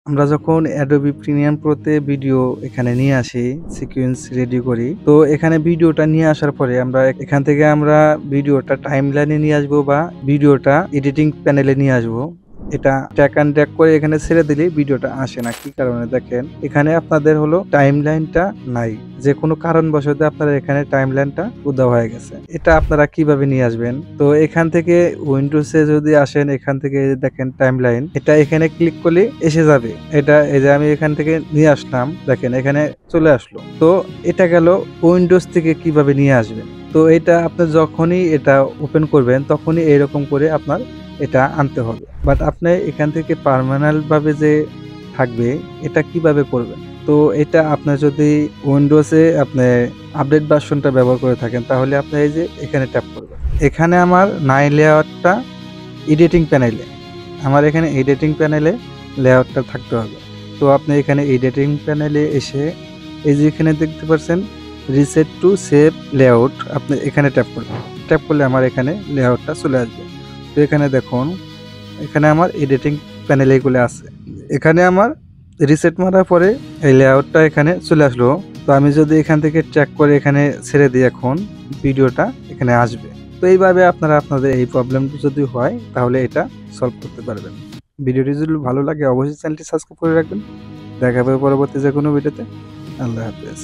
আমরা যখন Adobe Premiere Pro তে ভিডিও এখানে নিয়ে আসি, সিকোয়েন্স রেডি করি। তো এখানে ভিডিওটা নিয়ে আসার পরে আমরা এখান থেকে ভিডিওটা টাইমলাইনে নিয়ে আসবো বা ভিডিওটা এডিটিং প্যানেলে নিয়ে আসবো। এটা ট্র্যাক অ্যান্ড ড্র্যাগ করে এখানে ছেড়ে দিলেই ভিডিওটা আসে না। কি কারণে দেখেন, এখানে আপনাদের হলো টাইমলাইনটা নাই। যেকোনো কারণবশত আপনার এখানে টাইমলাইনটা উধাও হয়ে গেছে। এটা আপনারা কিভাবে নিয়ে আসবেন? তো এখান থেকে উইন্ডোজে যদি আসেন, এখান থেকে দেখেন টাইমলাইন, এটা এখানে ক্লিক করলে এসে যাবে। এটা এই যে আমি এখান থেকে নিয়ে আসলাম, দেখেন এখানে চলে আসলো। তো এটা গেল উইন্ডোজ থেকে কিভাবে নিয়ে আসবেন। তো এটা আপনি যখনই এটা ওপেন করবেন তখনই এরকম করে আপনার এটা আনতে হবে। বাট আপনি এখান থেকে পার্মানেন্ট ভাবে যে থাকবে, এটা কিভাবে করবেন? তো এটা আপনার যদি উইন্ডোজে আপনি আপডেট ভার্সনটা ব্যবহার করে থাকেন, তাহলে আপনি এই যে এখানে ট্যাপ করবেন। এখানে আমার নাই লেআউটটা এডিটিং প্যানেলে। আমার এখানে এডিটিং প্যানেলে লেআউটটা থাকতে হবে। তো আপনি এখানে এডিটিং প্যানেলে এসে এই যে এখানে দেখতে পাচ্ছেন রিসেট টু সেভ লেআউট, আপনি এখানে ট্যাপ করবেন। ট্যাপ করলে আমার এখানে লেআউটটা চলে আসবে। তো এখানে দেখুন, এখানে আমার এডিটিং প্যানেলে এগুলো আছে। এখানে আমার রিসেট মারার পরে এই লেআউটটা এখানে চলে আসলো। তো আমি যদি এখান থেকে ট্র্যাক করে এখানে ছেড়ে দিই, এখন ভিডিওটা এখানে আসবে। তো এইভাবে আপনারা আপনাদের এই প্রবলেম যদি হয় তাহলে এটা সলভ করতে পারবেন। ভিডিওটি যদি ভালো লাগে অবশ্যই চ্যানেলটি সাবস্ক্রাইব করে রাখবেন। দেখা হবে পরবর্তী যে কোনো ভিডিওতে। আল্লাহ হাফেজ।